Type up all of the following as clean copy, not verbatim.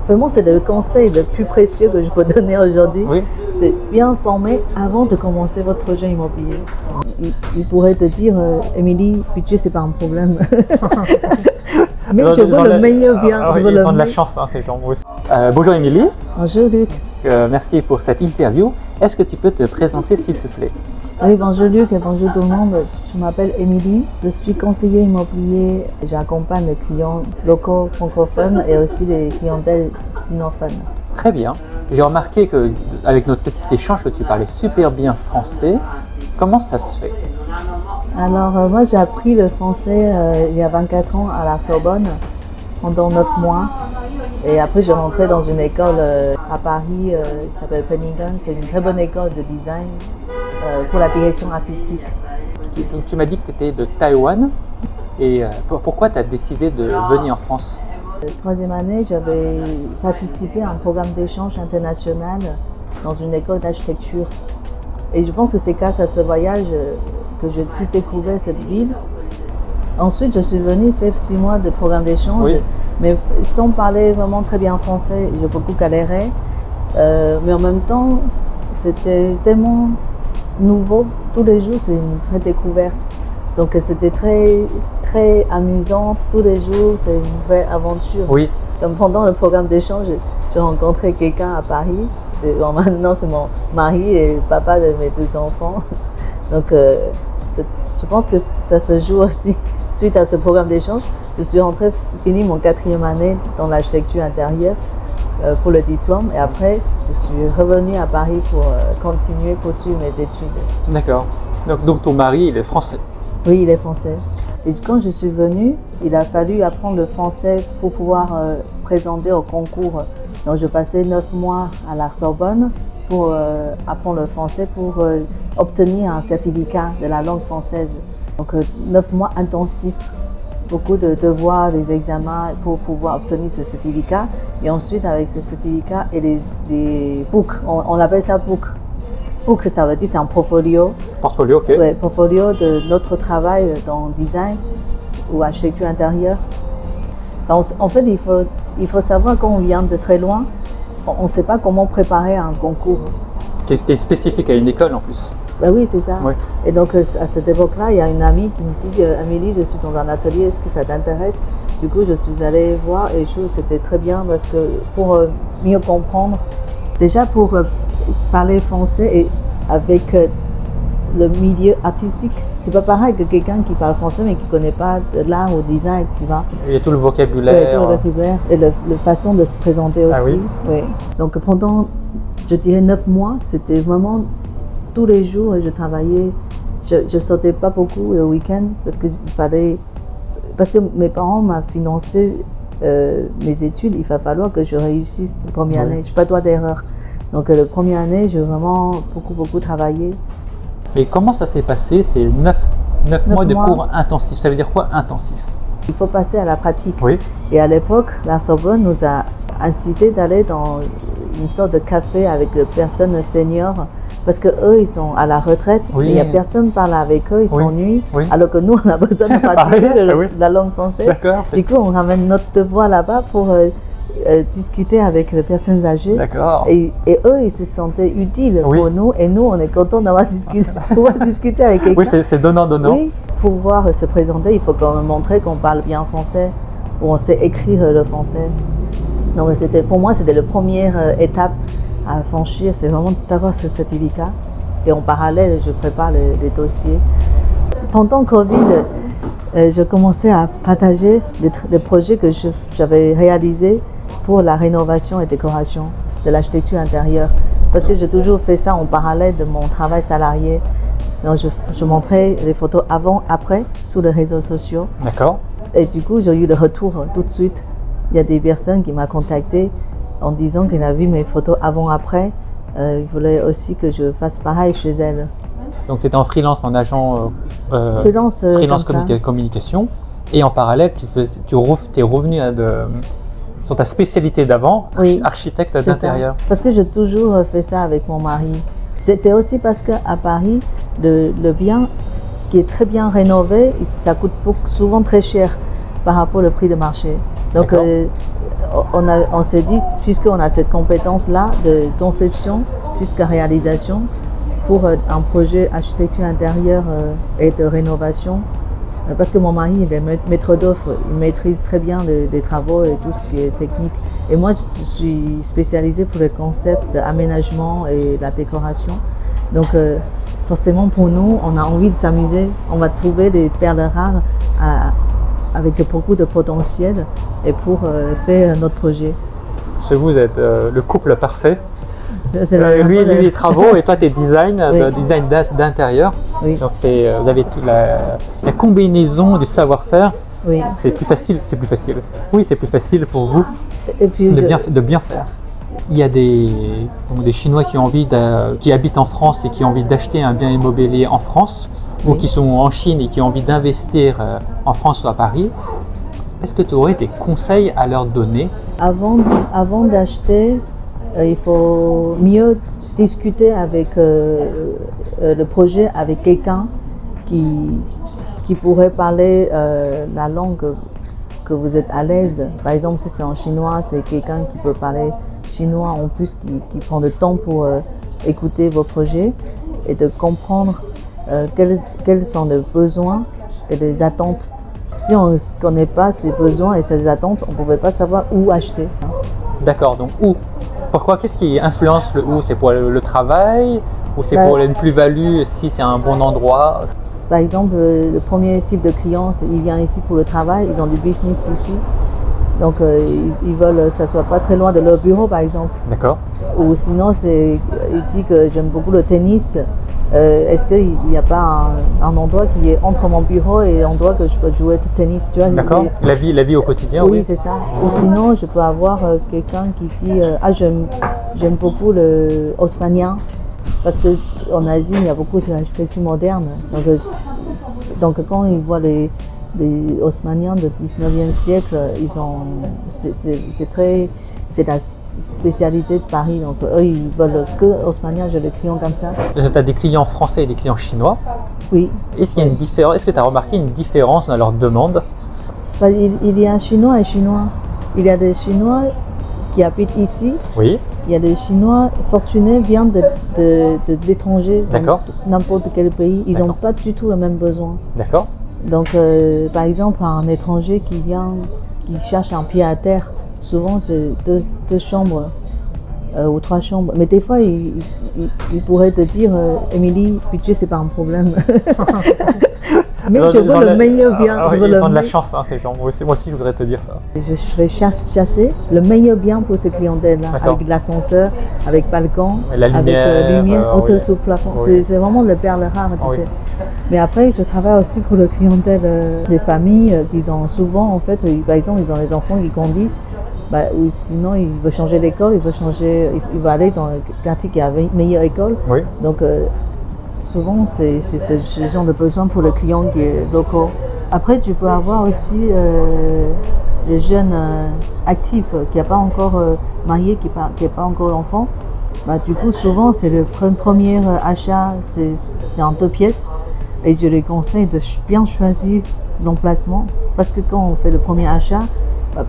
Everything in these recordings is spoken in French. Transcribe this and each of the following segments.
Vraiment, c'est le conseil le plus précieux que je peux donner aujourd'hui. Oui. C'est bien former avant de commencer votre projet immobilier. Il pourrait te dire, Émilie, budget, c'est pas un problème. Mais je veux le meilleur bien. Ils ont de la chance, hein, ces gens aussi. Bonjour Émilie. Bonjour Luc. Merci pour cette interview. Est-ce que tu peux te présenter s'il te plaît? Oui, bonjour Luc et bonjour tout le monde. Je m'appelle Émilie. Je suis conseiller immobilier. J'accompagne les clients locaux francophones et aussi les clientèles sinophones. Très bien. J'ai remarqué qu'avec notre petit échange, tu parlais super bien français. Comment ça se fait? Alors, moi, j'ai appris le français il y a 24 ans à la Sorbonne pendant 9 mois. Et après, j'ai rentré dans une école à Paris qui s'appelle Penningham. C'est une très bonne école de design pour la direction artistique. Tu m'as dit que tu étais de Taïwan. Et pourquoi tu as décidé de venir en France? Troisième année, j'avais participé à un programme d'échange international dans une école d'architecture. Et je pense que c'est grâce à ce voyage que j'ai pu découvrir cette ville. Ensuite, je suis venue faire 6 mois de programme d'échange, oui, mais sans parler vraiment très bien français. J'ai beaucoup galéré, mais en même temps, c'était tellement nouveau. Tous les jours, c'est une vraie découverte. Donc, c'était très amusant. Tous les jours, c'est une vraie aventure. Oui. Donc, pendant le programme d'échange, j'ai rencontré quelqu'un à Paris. Maintenant, c'est mon mari et papa de mes 2 enfants. Donc, je pense que ça se joue aussi suite à ce programme d'échange. Je suis rentrée, fini mon 4e année dans l'architecture intérieure pour le diplôme. Et après, je suis revenue à Paris pour continuer, poursuivre mes études. D'accord. Donc, ton mari, il est français? Oui, il est français. Et quand je suis venue, il a fallu apprendre le français pour pouvoir présenter au concours. Donc, je passais 9 mois à la Sorbonne pour apprendre le français, pour obtenir un certificat de la langue française. Donc, 9 mois intensifs, beaucoup de devoirs, des examens pour pouvoir obtenir ce certificat. Et ensuite, avec ce certificat et les books, on appelle ça book. Book, ça veut dire c'est un portfolio. Portfolio, ok. Oui, portfolio de notre travail dans design ou architecture intérieure. Donc, en fait, il faut savoir quand on vient de très loin, on ne sait pas comment préparer un concours. C'était spécifique à une école en plus. Ben oui, c'est ça. Oui. Et donc, à cette époque-là, il y a une amie qui me dit « Amélie, je suis dans un atelier, est-ce que ça t'intéresse ?» Du coup, je suis allée voir et c'était très bien parce que pour mieux comprendre, déjà pour parler français et avec le milieu artistique, c'est pas pareil que quelqu'un qui parle français mais qui connaît pas l'art ou le design, tu vois. Il y a tout le vocabulaire. Oui, tout le vocabulaire et la façon de se présenter aussi. Ah oui. Oui. Donc pendant, je dirais 9 mois, c'était vraiment tous les jours je travaillais. Je sortais pas beaucoup le week-end parce que mes parents m'ont financé mes études. Il va falloir que je réussisse la première année. Je n'ai pas droit d'erreur. Donc la première année, j'ai vraiment beaucoup travaillé. Mais comment ça s'est passé? C'est 9 mois de cours intensifs. Ça veut dire quoi intensif? Il faut passer à la pratique. Oui. Et à l'époque, la Sorbonne nous a incité d'aller dans une sorte de café avec des personnes seniors parce qu'eux, ils sont à la retraite. Oui. Et il n'y a personne qui parle avec eux, ils s'ennuient. Oui. Alors que nous, on a besoin de pratiquer la langue française. Du coup, on ramène notre devoir là-bas pour discuter avec les personnes âgées. Et eux, ils se sentaient utiles pour nous. Et nous, on est contents d'avoir pouvoir discuter avec quelqu'un. Oui, c'est donnant-donnant. Oui, pour pouvoir se présenter, il faut quand même montrer qu'on parle bien français, ou on sait écrire le français. Donc, pour moi, c'était la première étape à franchir, c'est vraiment d'avoir ce certificat. Et en parallèle, je prépare les dossiers. Pendant le Covid, je commençais à partager les projets que j'avais réalisés pour la rénovation et décoration de l'architecture intérieure. Parce que j'ai toujours fait ça en parallèle de mon travail salarié. Donc je montrais les photos avant, après, sur les réseaux sociaux. D'accord. Et du coup, j'ai eu le retour tout de suite. Il y a des personnes qui m'ont contacté en disant qu'elles avaient vu mes photos avant, après. Ils voulaient aussi que je fasse pareil chez elles. Donc tu étais en freelance, en agent freelance communication. Et en parallèle, tu es revenu sur ta spécialité d'avant, oui, architecte d'intérieur. Parce que j'ai toujours fait ça avec mon mari. C'est aussi parce qu'à Paris, le bien qui est très bien rénové, ça coûte souvent très cher par rapport au prix de marché. Donc on s'est dit, puisqu'on a cette compétence-là de conception jusqu'à réalisation, pour un projet architecture intérieure et de rénovation, parce que mon mari il est maître d'œuvre, il maîtrise très bien les travaux et tout ce qui est technique. Et moi, je suis spécialisée pour le concept d'aménagement et la décoration. Donc, forcément, pour nous, on a envie de s'amuser. On va trouver des perles rares avec beaucoup de potentiel et pour faire notre projet. Chez vous êtes le couple parfait. Lui, les travaux et toi, tes design d'intérieur. Oui. Donc, vous avez toute la combinaison du savoir-faire. Oui. C'est plus facile. Oui, c'est plus facile pour vous et puis de bien faire. Il y a des Chinois qui habitent en France et qui ont envie d'acheter un bien immobilier en France, ou qui sont en Chine et qui ont envie d'investir en France ou à Paris. Est-ce que tu aurais des conseils à leur donner? Avant d'acheter, il faut mieux discuter avec le projet avec quelqu'un qui pourrait parler la langue que vous êtes à l'aise. Par exemple, si c'est en chinois, c'est quelqu'un qui peut parler chinois en plus, qui prend le temps pour écouter vos projets et de comprendre quels sont les besoins et les attentes. Si on ne connaît pas ces besoins et ces attentes, on ne pouvait pas savoir où acheter. D'accord, donc où? Pourquoi? Qu'est-ce qui influence le où? C'est pour le travail ou c'est pour une plus-value si c'est un bon endroit? Par exemple, le premier type de client, il vient ici pour le travail, ils ont du business ici. Donc, ils veulent que ça ne soit pas très loin de leur bureau, par exemple. D'accord. Ou sinon, il dit que j'aime beaucoup le tennis. Est-ce qu'il n'y a pas un endroit qui est entre mon bureau et l'endroit que je peux jouer au tennis? D'accord. La vie au quotidien, oui. Oui, c'est ça. Ou sinon, je peux avoir quelqu'un qui dit j'aime beaucoup le haussmannien. Parce qu'en Asie, il y a beaucoup d'architecture moderne. Donc quand ils voient les haussmanniens du 19e siècle, c'est la spécialité de Paris. Donc eux, ils veulent que haussmannien, j'ai des clients comme ça. Tu as des clients français et des clients chinois. Oui. Est-ce qu'il y a une différence? Est-ce que tu as remarqué une différence dans leurs demandes? Il y a chinois et chinois. Il y a des Chinois qui habitent ici. Oui. Il y a des Chinois fortunés viennent de l'étranger, n'importe quel pays. Ils n'ont pas du tout le même besoin. D'accord. Donc, par exemple, un étranger qui cherche un pied à terre, souvent c'est deux chambres ou 3 chambres. Mais des fois, il pourrait te dire, Émilie, budget, c'est pas un problème. Mais je veux le meilleur bien. Ils ont de la chance, hein, ces gens. Moi aussi, je voudrais te dire ça. Je vais chasser le meilleur bien pour ces clientèles-là, avec l'ascenseur, avec balcon, la lumière, hauteur sous plafond. Oui. C'est vraiment le perle rare, tu sais. Mais après, je travaille aussi pour les clientèles, les familles qui ont souvent, en fait, par exemple, ils ont les enfants qui grandissent. Ou sinon, il veut changer d'école, il veut aller dans le quartier qui a une meilleure école. Oui. Donc, souvent, c'est ce genre de besoin pour le client qui est local. Après, tu peux avoir aussi les jeunes actifs qui n'ont pas encore marié, qui n'ont pas encore d'enfant. Du coup, souvent, c'est le premier achat, c'est en 2 pièces. Et je les conseille de bien choisir l'emplacement. Parce que quand on fait le premier achat,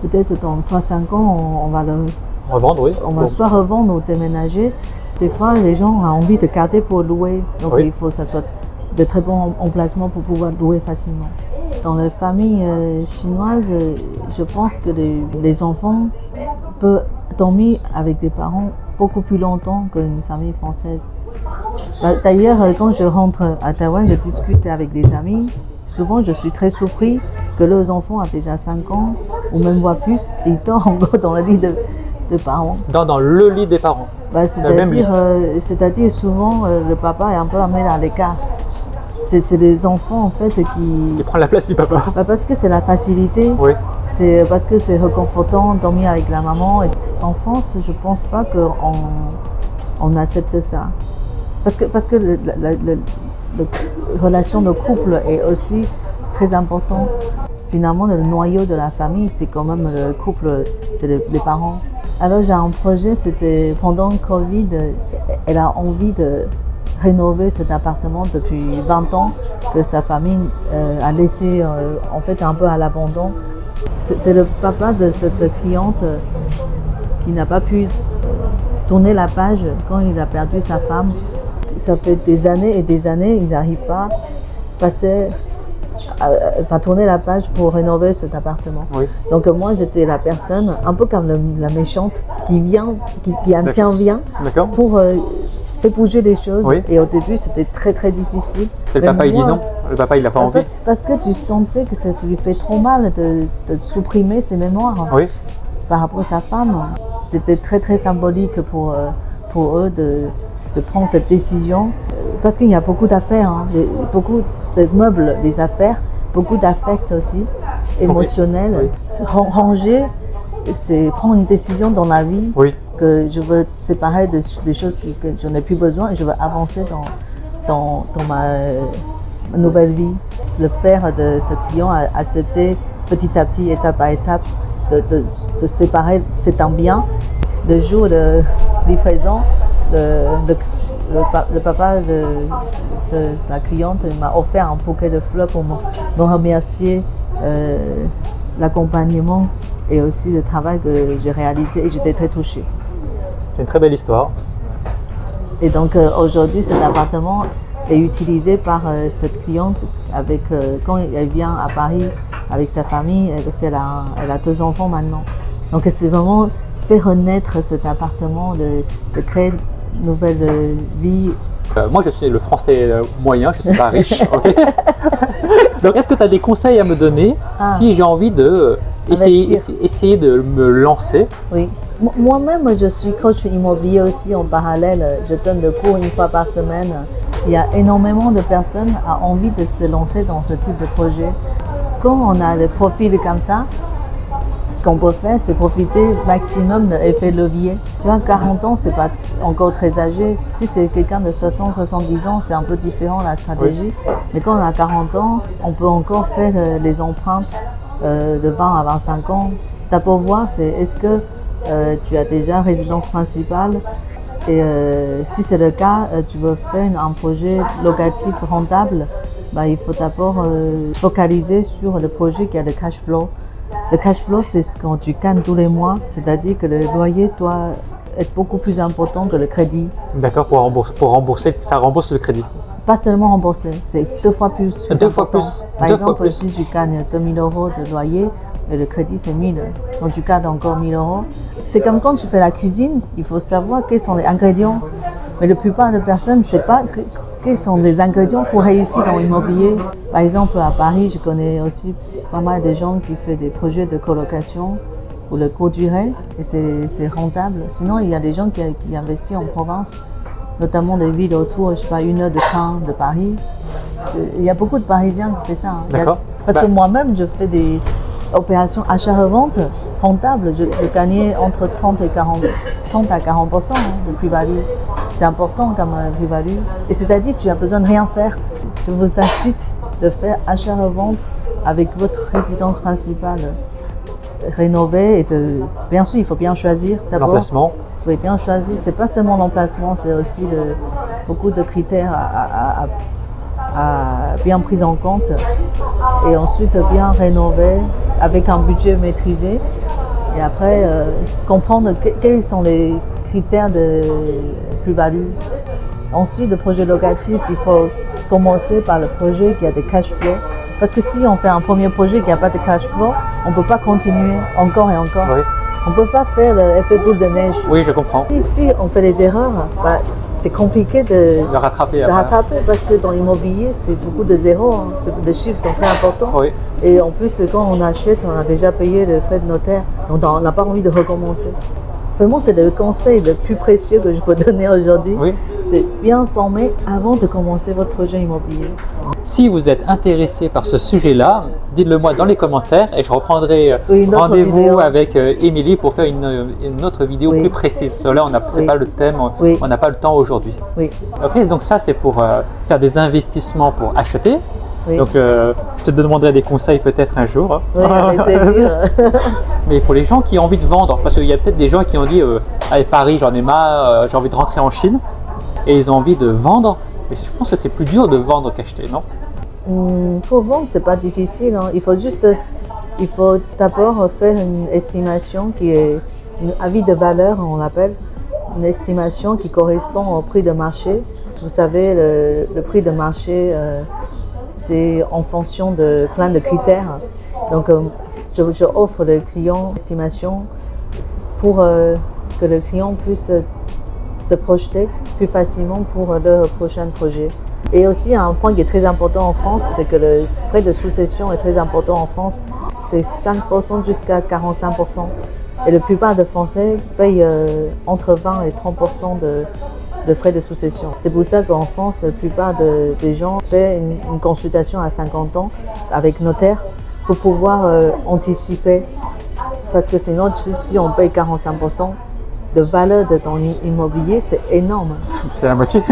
peut-être dans 3-5 ans, on va le revendre, oui. On va soit revendre ou déménager. Des fois, les gens ont envie de garder pour louer. Donc, il faut que ça soit de très bons emplacements pour pouvoir louer facilement. Dans les familles chinoises, je pense que les enfants peuvent dormir avec des parents beaucoup plus longtemps qu'une famille française. D'ailleurs, quand je rentre à Taïwan, je discute avec des amis. Souvent, je suis très surpris que leurs enfants ont déjà 5 ans, ou même voire plus, et ils dorment encore dans le lit de parents. Dans le lit des parents? C'est-à-dire souvent, le papa est un peu amené à l'écart. C'est des enfants en fait qui prennent la place du papa. Parce que c'est la facilité. Oui. C'est parce que c'est réconfortant de dormir avec la maman. En France, je pense pas qu'on accepte ça. Parce que la relation de couple est aussi très important. Finalement, le noyau de la famille, c'est quand même le couple, c'est les parents. Alors j'ai un projet, c'était pendant le Covid, elle a envie de rénover cet appartement depuis 20 ans que sa famille a laissé en fait un peu à l'abandon. C'est le papa de cette cliente qui n'a pas pu tourner la page quand il a perdu sa femme. Ça fait des années et des années, ils n'arrivent pas à tourner la page pour rénover cet appartement. Oui. Donc moi, j'étais la personne, un peu comme la méchante, qui vient, qui intervient pour faire bouger les choses. Oui. Et au début, c'était très difficile. C'est le papa, il dit non. Le papa, il n'a pas envie. Parce que tu sentais que ça lui fait trop mal de supprimer ses mémoires. Oui. Par rapport à sa femme. C'était très symbolique pour eux de prendre cette décision. Parce qu'il y a beaucoup d'affaires, hein, beaucoup de meubles, des affaires, beaucoup d'affects aussi, émotionnels. Oui. Ranger, c'est prendre une décision dans la vie. Oui. Que je veux séparer des choses que je n'ai plus besoin et je veux avancer dans ma nouvelle vie. Le père de ce client a accepté petit à petit, étape à étape, de séparer cet bien. Le jour de livraison, le papa de la cliente m'a offert un bouquet de fleurs pour me remercier l'accompagnement et aussi le travail que j'ai réalisé et j'étais très touchée. C'est une très belle histoire. Et donc aujourd'hui, cet appartement est utilisé par cette cliente quand elle vient à Paris avec sa famille, parce qu'elle a 2 enfants maintenant. Donc c'est vraiment faire renaître cet appartement, de créer une nouvelle vie. Moi, je suis le français moyen, je ne suis pas riche. Okay. Donc, est-ce que tu as des conseils à me donner si j'ai envie d'essayer de me lancer? Oui. Moi-même, je suis coach immobilier aussi en parallèle. Je donne des cours 1 fois par semaine. Il y a énormément de personnes qui ont envie de se lancer dans ce type de projet. Quand on a des profils comme ça, ce qu'on peut faire, c'est profiter maximum de l'effet levier. Tu vois, 40 ans, c'est pas encore très âgé. Si c'est quelqu'un de 60, 70 ans, c'est un peu différent la stratégie. Oui. Mais quand on a 40 ans, on peut encore faire les emprunts de 20 à 25 ans. D'abord voir, est-ce que tu as déjà résidence principale et si c'est le cas, tu veux faire un projet locatif rentable, bah, il faut d'abord focaliser sur le projet qui a le cash flow. Le cash flow, c'est quand tu gagnes tous les mois, c'est-à-dire que le loyer doit être beaucoup plus important que le crédit. D'accord, pour rembourser, ça rembourse le crédit. Pas seulement rembourser, c'est 2 fois plus. 2 fois plus. Par exemple, si tu gagnes 2 000 € de loyer, et le crédit c'est 1 000, donc tu gardes encore 1 000 €. C'est comme quand tu fais la cuisine, il faut savoir quels sont les ingrédients. Mais la plupart des personnes ne savent pas quels sont les ingrédients pour réussir dans l'immobilier. Par exemple, à Paris, je connais aussi pas mal de gens qui font des projets de colocation pour le court durée et c'est rentable. Sinon, il y a des gens qui investissent en province, notamment des villes autour, je sais pas, 1 heure de train de Paris. Il y a beaucoup de Parisiens qui font ça. Hein. D'accord. Parce que moi-même, je fais des opérations achat-revente rentables. Je gagnais entre 30 à 40% de plus-value. C'est important comme plus-value. Et c'est-à-dire, tu as besoin de rien faire. Je vous incite de faire achat-revente avec votre résidence principale rénovée et bien sûr, il faut bien choisir d'abord. L'emplacement. Oui, bien choisir. C'est pas seulement l'emplacement, c'est aussi beaucoup de critères à bien pris en compte et ensuite bien rénover avec un budget maîtrisé et après comprendre quels sont les critères de plus-value. Ensuite, le projet locatif, il faut commencer par le projet qui a des cash flow. Parce que si on fait un premier projet qui n'a pas de cash flow, on ne peut pas continuer encore et encore. Oui. On ne peut pas faire l'effet boule de neige. Oui, je comprends. Si on fait les erreurs, bah, c'est compliqué de rattraper parce que dans l'immobilier, c'est beaucoup de zéros. Hein. Les chiffres sont très importants. Oui. Et en plus, quand on achète, on a déjà payé le frais de notaire. Donc on n'a pas envie de recommencer. Vraiment, c'est le conseil le plus précieux que je peux donner aujourd'hui. Oui. C'est bien former avant de commencer votre projet immobilier. Si vous êtes intéressé par ce sujet-là, dites-le moi dans les commentaires et je reprendrai rendez-vous avec Émilie pour faire une autre vidéo plus précise. Cela, c'est pas le thème, on n'a pas le temps aujourd'hui. Oui. Ok, donc ça c'est pour faire des investissements pour acheter. Oui. Donc je te demanderai des conseils peut-être un jour. Oui, avec plaisir. Mais pour les gens qui ont envie de vendre, parce qu'il y a peut-être des gens qui ont dit allez Paris j'en ai marre, j'ai envie de rentrer en Chine et ils ont envie de vendre. Mais je pense que c'est plus dur de vendre qu'acheter, non? Pour vendre, c'est pas difficile. Hein. Il faut juste Il faut d'abord faire une estimation qui est un avis de valeur, on l'appelle, une estimation qui correspond au prix de marché. Vous savez, le prix de marché, c'est en fonction de plein de critères. Donc, je offre le client une estimation pour que le client puisse se projeter plus facilement pour le prochain projet. Et aussi, un point qui est très important en France, c'est que le frais de succession est très important en France. C'est 5% jusqu'à 45%. Et la plupart des Français payent entre 20 et 30% de frais de succession. C'est pour ça qu'en France, la plupart des gens font une consultation à 50 ans avec notaire pour pouvoir anticiper. Parce que sinon, si on paye 45%, de valeur de ton immobilier, c'est énorme. C'est la moitié.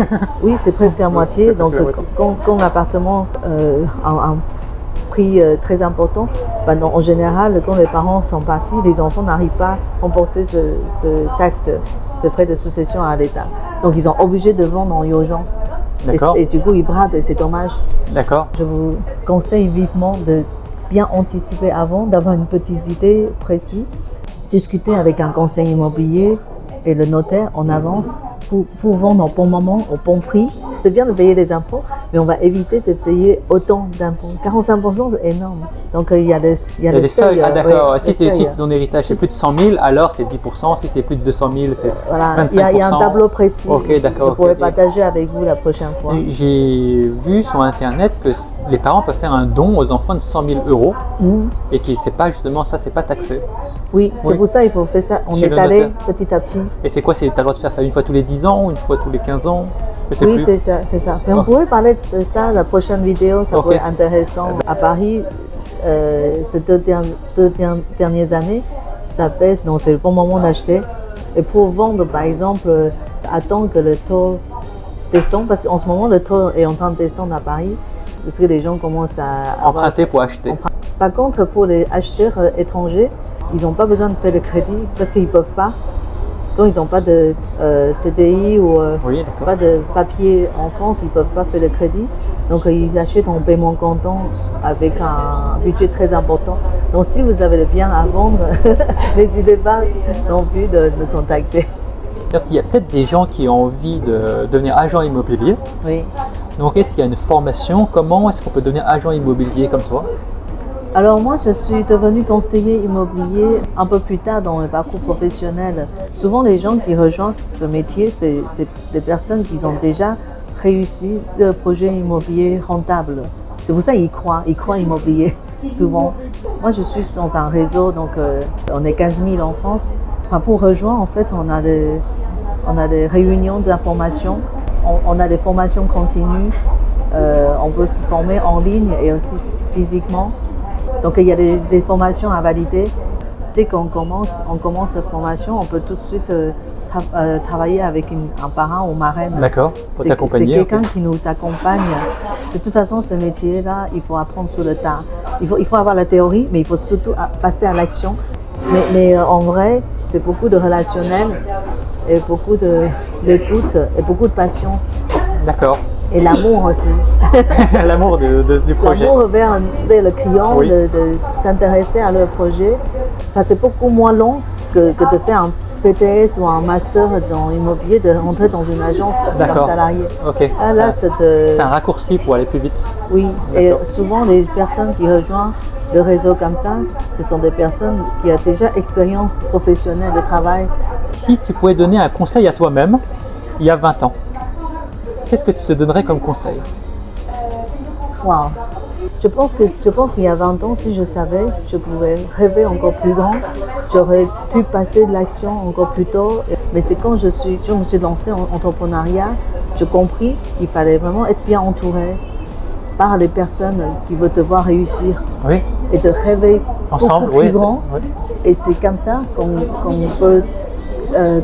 Oui, c'est presque la moitié. Donc, quand l'appartement a un prix très important, ben en général, quand les parents sont partis, les enfants n'arrivent pas à rembourser ce frais de succession à l'État. Donc, ils sont obligés de vendre en urgence. Et du coup, ils bradent et c'est dommage. D'accord. Je vous conseille vivement de bien anticiper avant, d'avoir une petite idée précise, discuter avec un conseiller immobilier et le notaire en avance pour vendre au bon moment, au bon prix. C'est bien de payer les impôts, mais on va éviter de payer autant d'impôts. 45%, c'est énorme. Donc il y a des seuils. Ah d'accord, si ton héritage c'est plus de 100 000, alors c'est 10%. Si c'est plus de 200 000, c'est voilà, 25%. Il y a un tableau précis. Okay, d'accord. Je pourrais partager avec vous la prochaine fois. J'ai vu sur Internet que les parents peuvent faire un don aux enfants de 100 000 euros et qui c'est pas justement ça, c'est pas taxé. Oui, c'est pour ça il faut faire ça. On est allé petit à petit. Et c'est quoi? Tu as le droit de faire ça une fois tous les 10 ans ou une fois tous les 15 ans? Oui, c'est ça, c'est ça. Mais on pourrait parler de ça, la prochaine vidéo, ça pourrait être intéressant. À Paris, ces deux dernières années, ça baisse, donc c'est le bon moment d'acheter. Et pour vendre, par exemple, attendre que le taux descende, parce qu'en ce moment, le taux est en train de descendre à Paris, parce que les gens commencent à emprunter pour acheter. Par contre, pour les acheteurs étrangers, ils n'ont pas besoin de faire le crédit parce qu'ils ne peuvent pas. Quand ils n'ont pas de CDI ou pas de papier en France, ils ne peuvent pas faire le crédit. Donc, ils achètent en paiement comptant avec un budget très important. Donc, si vous avez le bien à vendre, n'hésitez pas non plus de nous contacter. Il y a peut-être des gens qui ont envie de devenir agent immobilier. Oui. Donc, est-ce qu'il y a une formation? Comment est-ce qu'on peut devenir agent immobilier comme toi? Alors moi, je suis devenue conseiller immobilier un peu plus tard dans le parcours professionnel. Souvent, les gens qui rejoignent ce métier, c'est des personnes qui ont déjà réussi le projet immobilier rentable. C'est pour ça qu'ils croient immobilier, souvent. Moi, je suis dans un réseau, donc on est 15 000 en France. Enfin, pour rejoindre, en fait, on a des réunions d'information, on a des formations continues, on peut se former en ligne et aussi physiquement. Donc il y a des formations à valider. Dès qu'on commence la formation, on peut tout de suite travailler avec un parrain ou marraine. D'accord, pour t'accompagner. C'est quelqu'un qui nous accompagne. De toute façon, ce métier-là, il faut apprendre sur le tas. Il faut avoir la théorie, mais il faut surtout passer à l'action. Mais en vrai, c'est beaucoup de relationnel et beaucoup d'écoute et beaucoup de patience. D'accord. Et l'amour aussi. L'amour du projet. L'amour vers le client, oui. de s'intéresser à leur projet. Enfin, c'est beaucoup moins long que de faire un PTS ou un master dans l'immobilier, de rentrer dans une agence comme salarié. Okay. C'est un raccourci pour aller plus vite. Oui, et souvent les personnes qui rejoignent le réseau comme ça, ce sont des personnes qui ont déjà expérience professionnelle de travail. Si tu pouvais donner un conseil à toi-même, il y a 20 ans, qu'est-ce que tu te donnerais comme conseil? Wow. Je pense qu'il y a 20 ans, si je savais, je pouvais rêver encore plus grand. J'aurais pu passer de l'action encore plus tôt. Mais c'est quand je me suis lancée en entrepreneuriat, j'ai compris qu'il fallait vraiment être bien entouré par les personnes qui veulent te voir réussir. Oui. Et de rêver ensemble, beaucoup plus grand. Oui. Et c'est comme ça qu'on peut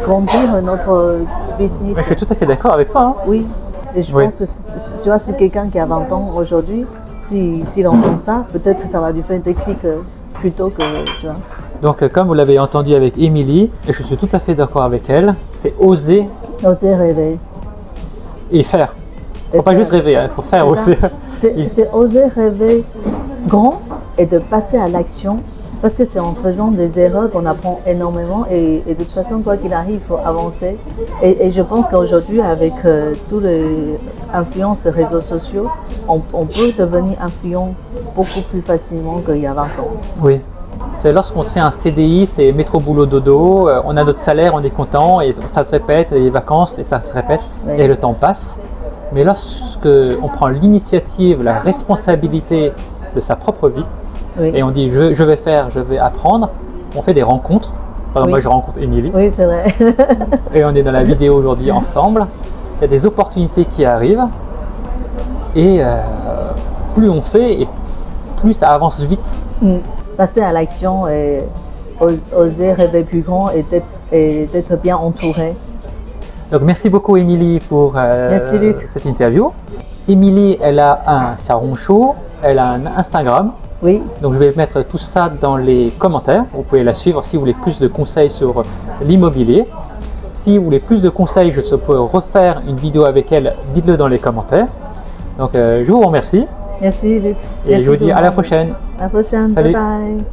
grandir notre business. Mais je suis tout à fait d'accord avec toi. Hein. Oui. Et je pense que si quelqu'un qui a 20 ans aujourd'hui, s'il entend ça, peut-être ça va lui faire un déclic plutôt que, tu vois. Donc, comme vous l'avez entendu avec Émilie, et je suis tout à fait d'accord avec elle, c'est oser. Oser rêver. Et faire. Il ne faut pas juste rêver, il faut faire aussi. C'est oser rêver grand et de passer à l'action Parce que c'est en faisant des erreurs qu'on apprend énormément et de toute façon, quoi qu'il arrive, il faut avancer. Et je pense qu'aujourd'hui, avec toutes les influences des réseaux sociaux, on peut devenir influent beaucoup plus facilement qu'il y a 20 ans. Oui. C'est lorsqu'on fait un CDI, c'est métro boulot dodo, on a notre salaire, on est content et ça se répète, les vacances et ça se répète et le temps passe. Mais lorsque on prend l'initiative, la responsabilité de sa propre vie et on dit je vais apprendre, on fait des rencontres. Par exemple, moi je rencontre Émilie. Oui, c'est vrai. Et on est dans la vidéo aujourd'hui ensemble. Il y a des opportunités qui arrivent et plus on fait et plus ça avance vite. Passer à l'action et oser rêver plus grand et d'être bien entouré. Donc merci beaucoup Émilie pour cette interview. Émilie, elle a un salon show, elle a un Instagram. Oui. Donc je vais mettre tout ça dans les commentaires. Vous pouvez la suivre si vous voulez plus de conseils sur l'immobilier. Si vous voulez plus de conseils, je peux refaire une vidéo avec elle, dites-le dans les commentaires. Donc je vous remercie. Merci Luc. Et je vous dis à la prochaine. À la prochaine. Salut. Bye bye.